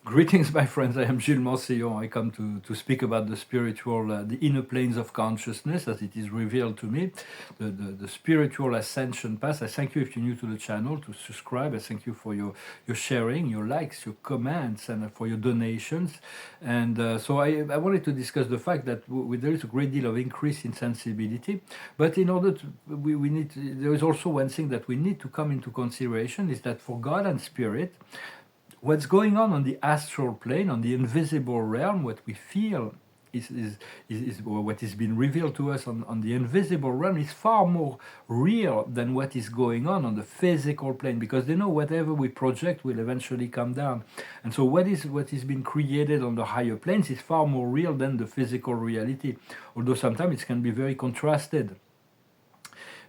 Greetings, my friends. I am Gillesmansillon. I come to speak about the spiritual, the inner planes of consciousness as it is revealed to me, the spiritual ascension path. I thank you if you're new to the channel to subscribe. I thank you for your sharing, your likes, your comments, and for your donations. And so I wanted to discuss the fact that there is a great deal of increase in sensibility, but in order to, we need to, there is also one thing that we need to come into consideration is that for God and spirit, what's going on the astral plane, on the invisible realm, what we feel is or what is being revealed to us on the invisible realm is far more real than what is going on the physical plane, because they know whatever we project will eventually come down. And so what is being created on the higher planes is far more real than the physical reality, although sometimes it can be very contrasted.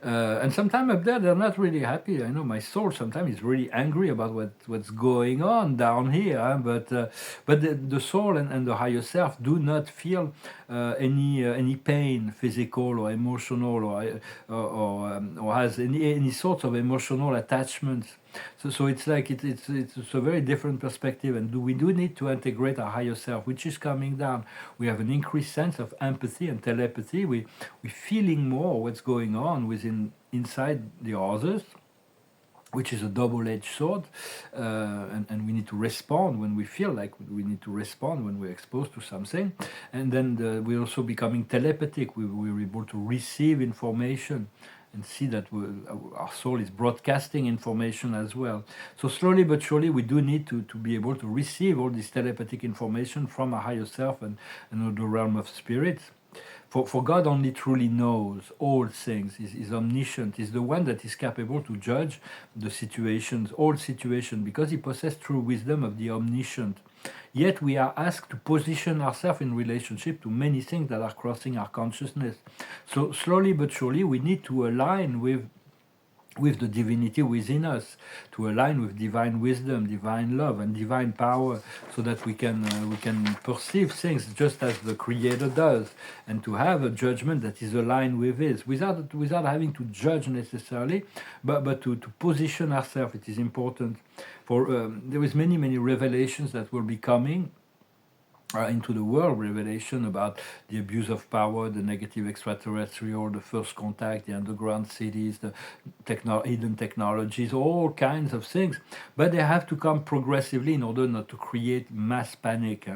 And sometimes up there, they're not really happy. I know my soul sometimes is really angry about what's going on down here. But the soul and the higher self do not feel any pain, physical or emotional, or has any sorts of emotional attachments. So it's like it's a very different perspective, and we do need to integrate our higher self, which is coming down. We have an increased sense of empathy and telepathy. We're feeling more what's going on inside the others, which is a double-edged sword, and we need to respond when we feel like we need to respond when we're exposed to something. And then we're also becoming telepathic. We're able to receive information and see that our soul is broadcasting information as well. So slowly but surely we do need to be able to receive all this telepathic information from our higher self and the realm of spirit. For God only truly knows all things, is omniscient, is the one that is capable to judge the situations, all situations, because he possesses true wisdom of the omniscient. Yet we are asked to position ourselves in relationship to many things that are crossing our consciousness. So slowly but surely we need to align with the divinity within us, to align with divine wisdom, divine love, and divine power, so that we can perceive things just as the Creator does, and to have a judgment that is aligned with His, without having to judge necessarily, but to position ourselves. It is important. For there is many revelations that will be coming into the world, revelation about the abuse of power, the negative extraterrestrial, the first contact, the underground cities, the hidden technologies, all kinds of things. But they have to come progressively in order not to create mass panic.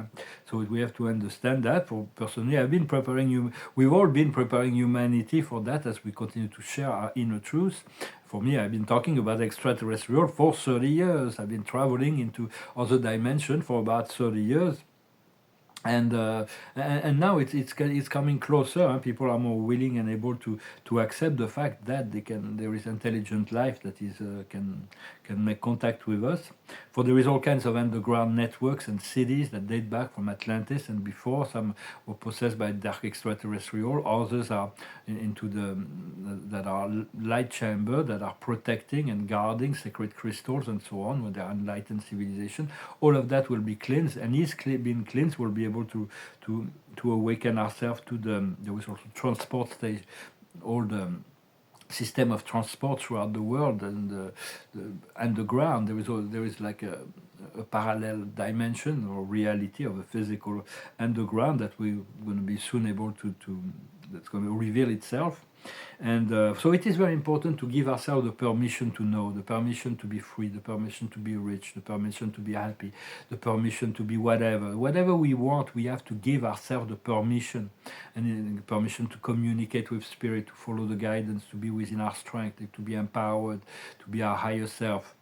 So we have to understand that. For personally, I've been preparing you. We've all been preparing humanity for that as we continue to share our inner truth. For me, I've been talking about extraterrestrial for 30 years. I've been traveling into other dimensions for about 30 years. And now it's coming closer. People are more willing and able to accept the fact that there is intelligent life that is can make contact with us. For there is all kinds of underground networks and cities that date back from Atlantis and before. Some were possessed by dark extraterrestrial. Others are that are light chamber that are protecting and guarding sacred crystals and so on, when they are enlightened civilization. All of that will be cleansed, and is being cleansed, will be able to awaken ourselves to there was also transport stage, all the system of transport throughout the world, and the underground. There is like a parallel dimension or reality of a physical underground that we're going to be soon able to that's going to reveal itself. And so it is very important to give ourselves the permission to know, the permission to be free, the permission to be rich, the permission to be happy, the permission to be whatever we want. We have to give ourselves the permission, and the permission to communicate with spirit, to follow the guidance, to be within our strength, to be empowered, to be our higher self.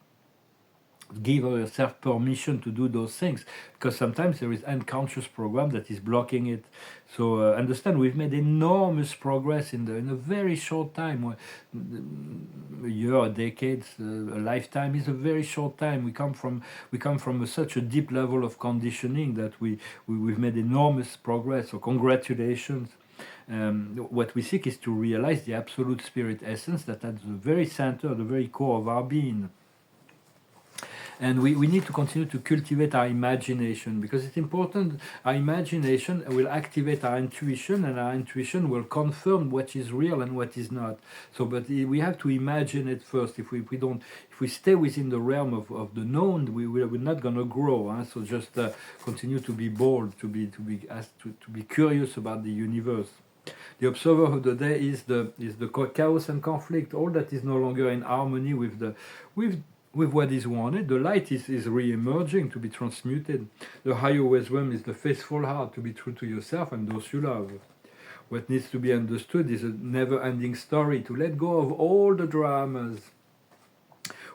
Give yourself permission to do those things, because sometimes there is unconscious program that is blocking it. So understand, we've made enormous progress in a very short time. A year, a decade, a lifetime is a very short time. We come from such a deep level of conditioning that we've made enormous progress. So congratulations. What we seek is to realize the absolute spirit essence that at the very center, the very core of our being. And we need to continue to cultivate our imagination, because it's important. Our imagination will activate our intuition, and our intuition will confirm what is real and what is not. So, but we have to imagine it first. If we don't, if we stay within the realm of the known, we're not going to grow. Huh? So just continue to be bold, to be curious about the universe. The observer of the day is the chaos and conflict, all that is no longer in harmony with what is wanted. The light is re-emerging to be transmuted. The higher wisdom is the faithful heart, to be true to yourself and those you love. What needs to be understood is a never-ending story, to let go of all the dramas.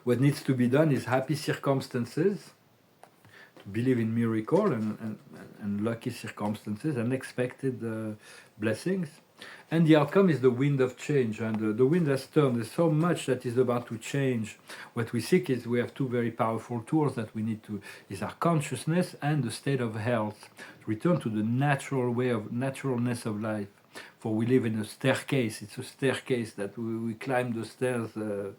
What needs to be done is happy circumstances, to believe in miracle and lucky circumstances, unexpected blessings. And the outcome is the wind of change, and the wind has turned. There's so much that is about to change. What we seek is, we have two very powerful tools that we need to, is our consciousness and the state of health. To return to the natural way of naturalness of life. For we live in a staircase. It's a staircase that we climb the stairs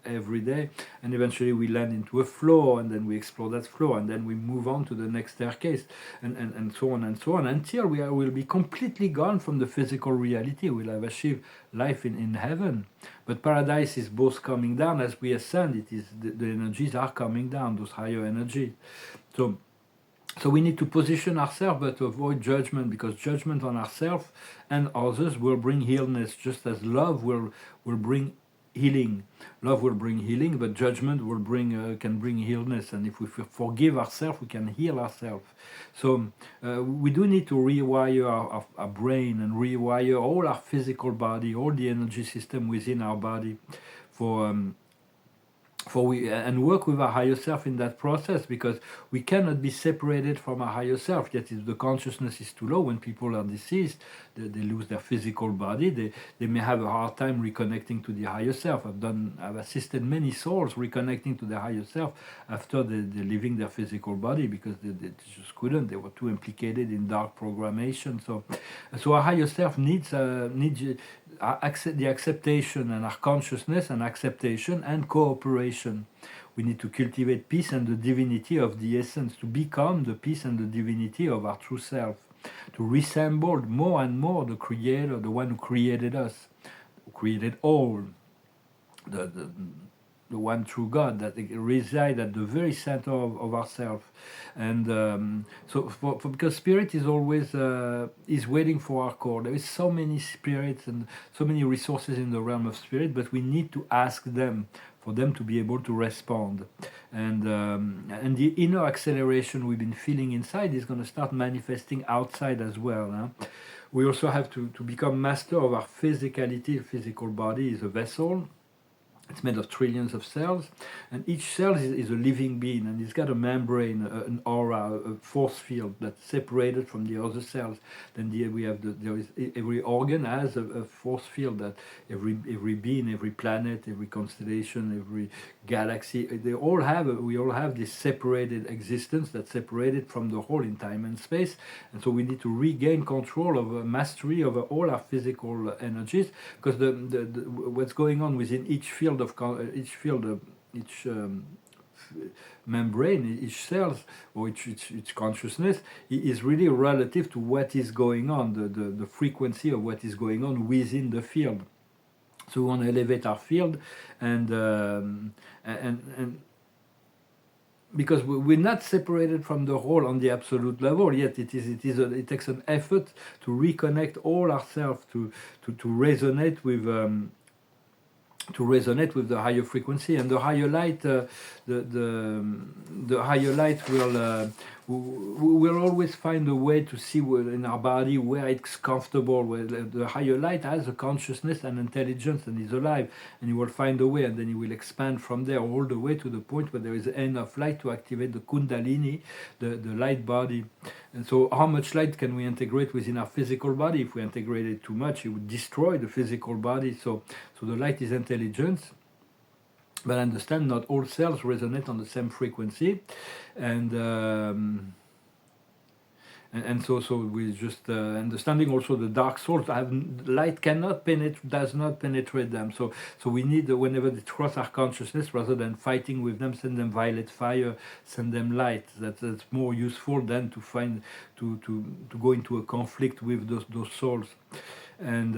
every day, and eventually we land into a floor, and then we explore that floor, and then we move on to the next staircase, and so on and so on, until will be completely gone from the physical reality. We'll have achieved life in heaven. But paradise is both coming down as we ascend. It is the energies are coming down, those higher energies. So we need to position ourselves, but to avoid judgment, because judgment on ourselves and others will bring illness, just as love will bring healing. Love will bring healing, but judgment will can bring illness. And if we forgive ourselves, we can heal ourselves. So we do need to rewire our brain and rewire all our physical body, all the energy system within our body, and work with our higher self in that process, because we cannot be separated from our higher self. Yet if the consciousness is too low, when people are deceased, they lose their physical body, they may have a hard time reconnecting to the higher self. I've assisted many souls reconnecting to their higher self after they're leaving their physical body, because they just couldn't. They were too implicated in dark programmation. So our higher self needs the acceptation, and our consciousness and acceptation and cooperation. We need to cultivate peace and the divinity of the essence, to become the peace and the divinity of our true self, to resemble more and more the Creator, the one who created us, who created all, the one true God that resides at the very center of ourselves. And because spirit is always is waiting for our call. There is so many spirits and so many resources in the realm of spirit, but we need to ask them, for them to be able to respond. And the inner acceleration we've been feeling inside is going to start manifesting outside as well. Huh? We also have to become master of our physicality. Physical body is a vessel. It's made of trillions of cells, and each cell is a living being, and it's got a membrane, an aura, a force field that's separated from the other cells. Then every organ has a force field that every being, every planet, every constellation, every galaxy, we all have this separated existence that's separated from the whole in time and space. And so we need to regain control of mastery over all our physical energies, because what's going on within each field each membrane, each cells, or each consciousness is really relative to what is going on, the frequency of what is going on within the field. So we want to elevate our field, and because we're not separated from the whole on the absolute level, yet it takes an effort to reconnect all ourselves, to resonate with. To resonate with the higher frequency, and the higher light, the higher light will always find a way to see in our body where it's comfortable. Where the higher light has a consciousness and intelligence and is alive, and he will find a way, and then he will expand from there all the way to the point where there is enough light to activate the Kundalini, the light body. And so how much light can we integrate within our physical body? If we integrate it too much, it would destroy the physical body. So the light is intelligence. But understand, not all cells resonate on the same frequency. And And so we just understanding also the dark souls have light cannot penetrate, does not penetrate them. So we need whenever they cross our consciousness, rather than fighting with them, send them violet fire, send them light. That's more useful than to find to go into a conflict with those souls. And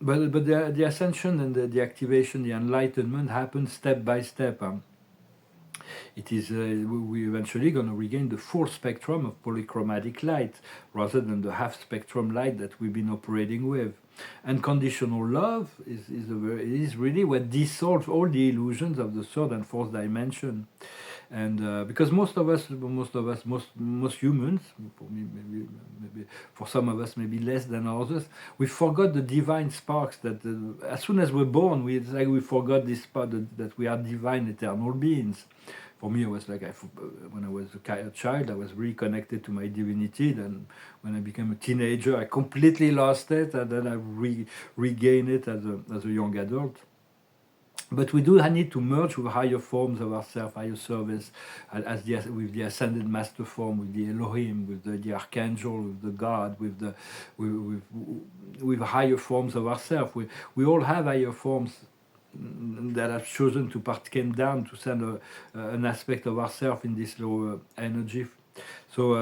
but the ascension and the activation, the enlightenment happens step by step. It is we eventually going to regain the full spectrum of polychromatic light rather than the half spectrum light that we've been operating with. And conditional love is really what dissolves all the illusions of the third and fourth dimension. And because most humans, for me maybe for some of us maybe less than others, we forgot the divine sparks that as soon as we're born, it's like we forgot this part that we are divine eternal beings. For me, it was like when I was a child, I was really connected to my divinity. Then, when I became a teenager, I completely lost it, and then I regained it as a young adult. But we do need to merge with higher forms of ourselves, higher service, with the ascended master form, with the Elohim, with the archangel, with the God, with higher forms of ourselves. We all have higher forms that have chosen to came down to send an aspect of ourselves in this lower energy. So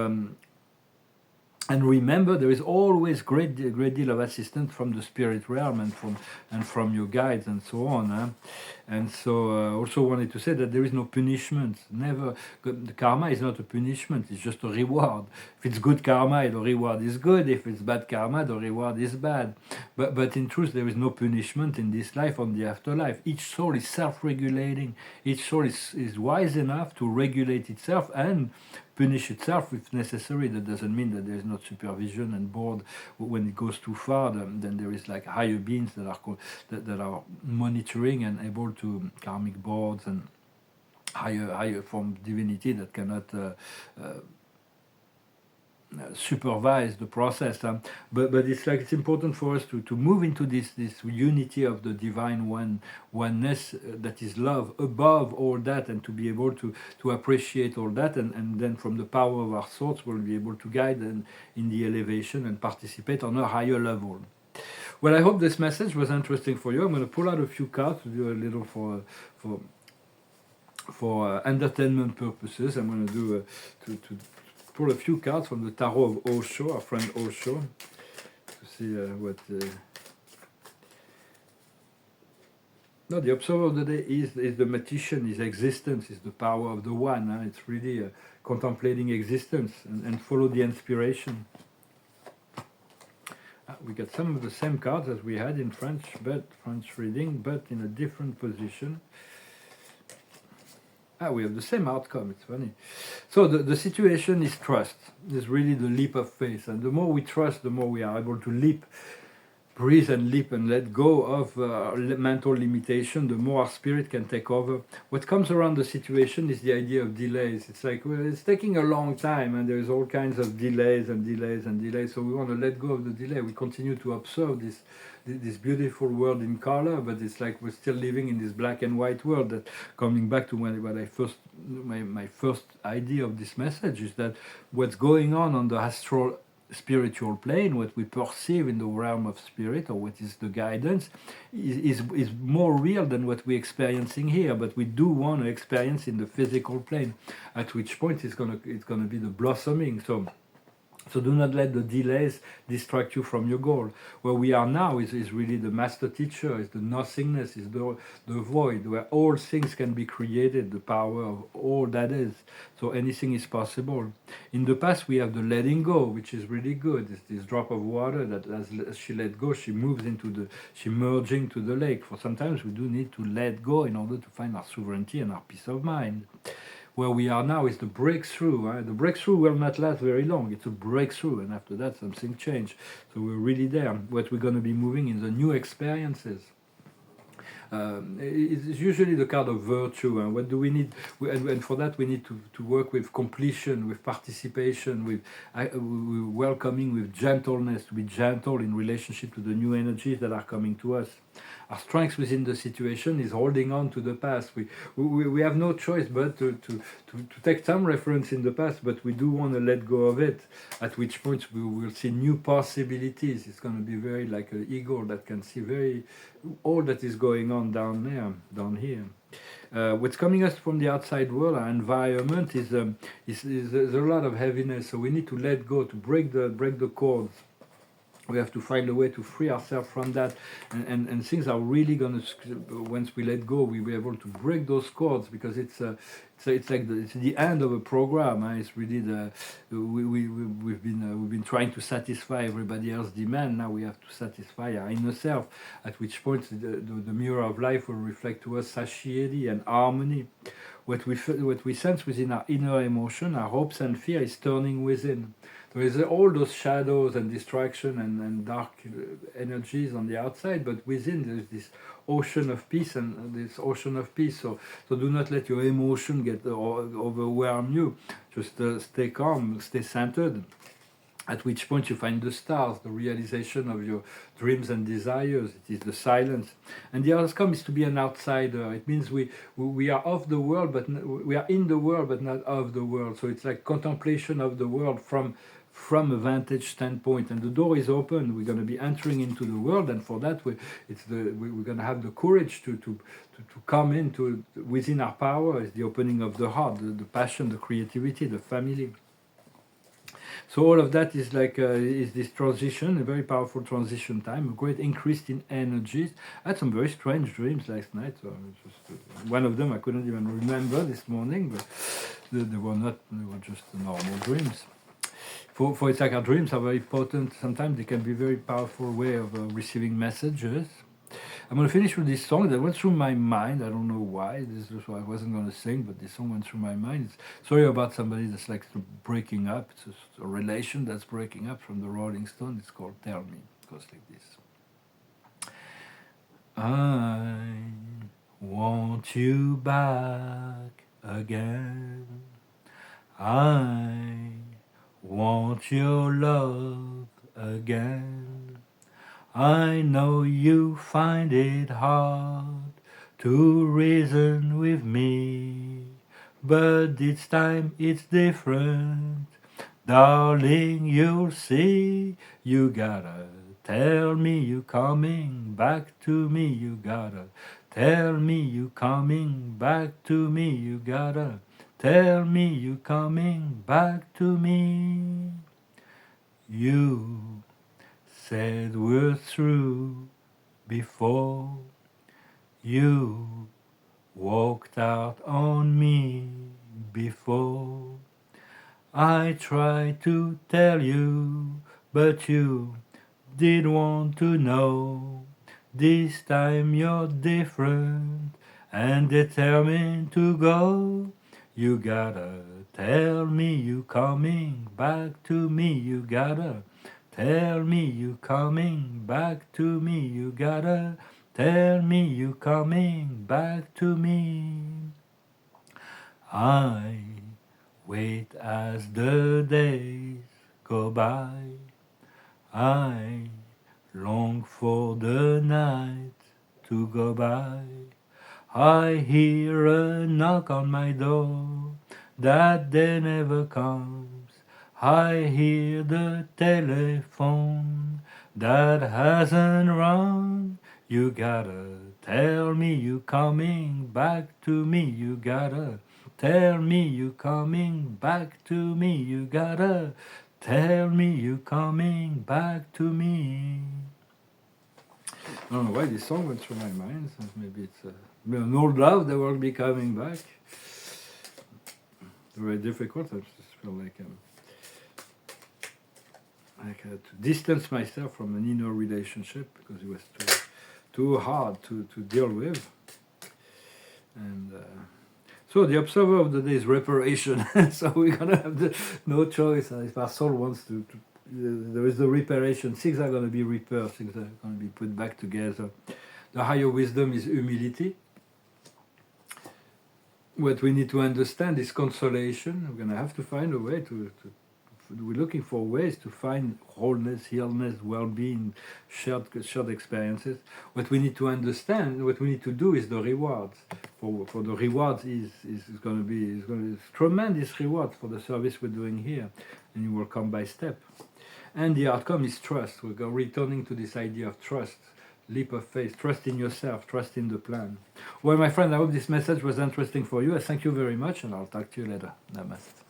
and remember, there is always great deal of assistance from the spirit realm and from your guides and so on. And so also wanted to say that there is no punishment. Never, the karma is not a punishment. It's just a reward. If it's good karma, the reward is good. If it's bad karma, the reward is bad. But in truth, there is no punishment in this life or the afterlife. Each soul is self-regulating. Each soul is wise enough to regulate itself and punish itself if necessary. That doesn't mean that there is not supervision and board when it goes too far. Then there is like higher beings that are monitoring and able to karmic boards and higher form of divinity that cannot supervise the process. But it's important for us to move into this unity of the divine oneness that is love above all that, and to be able to appreciate all that, and then from the power of our thoughts we'll be able to guide in the elevation and participate on a higher level. Well, I hope this message was interesting for you. I'm going to pull out a few cards to do a little for entertainment purposes. I'm going to do to pull a few cards from the Tarot of Osho, our friend Osho, to see what... No, the observer of the day is the magician, is existence, is the power of the one. It's really contemplating existence and follow the inspiration. We got some of the same cards as we had in French reading, but in a different position. We have the same outcome. It's funny. So the situation is trust. It's really the leap of faith. And the more we trust, the more we are able to leap, breathe and leap and let go of mental limitation, the more our spirit can take over. What comes around the situation is the idea of delays. It's like, well, it's taking a long time and there's all kinds of delays and delays and delays. So we want to let go of the delay. We continue to observe this beautiful world in color, but it's like we're still living in this black and white world. That coming back to my first idea of this message is that what's going on the astral spiritual plane, what we perceive in the realm of spirit, or what is the guidance, is more real than what we're experiencing here. But we do want to experience in the physical plane, at which point it's gonna be the blossoming. So do not let the delays distract you from your goal. Where we are now is really the master teacher, is the nothingness, is the void, where all things can be created, the power of all that is. So anything is possible. In the past we have the letting go, which is really good. It's this drop of water that as she let go, she moves she merging to the lake. For sometimes we do need to let go in order to find our sovereignty and our peace of mind. Where we are now is the breakthrough. The breakthrough will not last very long. It's a breakthrough, and after that something changed. So we're really there. What we're going to be moving in the new experiences. It's usually the card of virtue. And what do we need? And for that we need to work with completion, with participation, with welcoming, with gentleness, to be gentle in relationship to the new energies that are coming to us. Our strength within the situation is holding on to the past. We have no choice but to take some reference in the past, but we do want to let go of it, at which point we will see new possibilities. It's going to be very like an eagle that can see very all that is going on down there, down here. What's coming us from the outside world, our environment, is there's a lot of heaviness. So we need to let go, to break the cords. We have to find a way to free ourselves from that, and things are really going to. Once we let go, we'll be able to break those cords, because it's like it's the end of a program. It's really we've been trying to satisfy everybody else's demand. Now we have to satisfy our inner self. At which point the mirror of life will reflect to us satiety and harmony. What we sense within our inner emotion, our hopes and fear, is turning within. There is all those shadows and distraction and dark energies on the outside, but within there's this ocean of peace, and this ocean of peace. So do not let your emotion get overwhelm you. Just stay calm, stay centered. At which point you find the stars, the realization of your dreams and desires. It is the silence. And the outcome is to be an outsider. It means we are of the world, but we are in the world, but not of the world. So it's like contemplation of the world from a vantage standpoint. And the door is open. We're going to be entering into the world, and for that we're going to have the courage to come into within our power. Is the opening of the heart, the passion, the creativity, the family. So all of that is like is this transition, a very powerful transition time, a great increase in energies. I had some very strange dreams last night. So one of them I couldn't even remember this morning, but they were just normal dreams. For it's like our dreams are very potent. Sometimes they can be very powerful way of receiving messages. I'm going to finish with this song that went through my mind. I don't know why. This is why I wasn't going to sing, but this song went through my mind. Sorry about somebody that's like breaking up. It's a relation that's breaking up, from the Rolling Stones. It's called Tell Me. It goes like this. I want you back again. I want your love again. I know you find it hard to reason with me, but this time it's different. Darling, you'll see. You gotta tell me you coming back to me. You gotta tell me you coming back to me. You gotta tell me you coming back to me. You said we're through before you walked out on me before. I tried to tell you, but you didn't want to know. This time you're different and determined to go. You gotta tell me you coming back to me. You gotta tell me you coming back to me. You gotta tell me you coming back to me. I wait as the days go by. I long for the night to go by. I hear a knock on my door that day never comes. I hear the telephone that hasn't rung. You gotta tell me you coming back to me. You gotta tell me you coming back to me. You gotta tell me you coming back to me. I don't know why this song went through my mind. Maybe it's an old love that will be coming back. Very difficult. I just feel like I had to distance myself from an inner relationship because it was too hard to deal with. And so the observer of the day is reparation. So we're going to have no choice. If our soul wants to there is the reparation. Things are going to be repaired. Things are going to be put back together. The higher wisdom is humility. What we need to understand is consolation. We're going to have to find a way to for ways to find wholeness, healness, well-being, shared experiences. What we need to understand, what we need to do, is the rewards. For the rewards is going to be tremendous rewards for the service we're doing here, and it will come by step. And the outcome is trust. We're returning to this idea of trust, leap of faith, trust in yourself, trust in the plan. Well, my friend, I hope this message was interesting for you. I thank you very much, and I'll talk to you later. Namaste.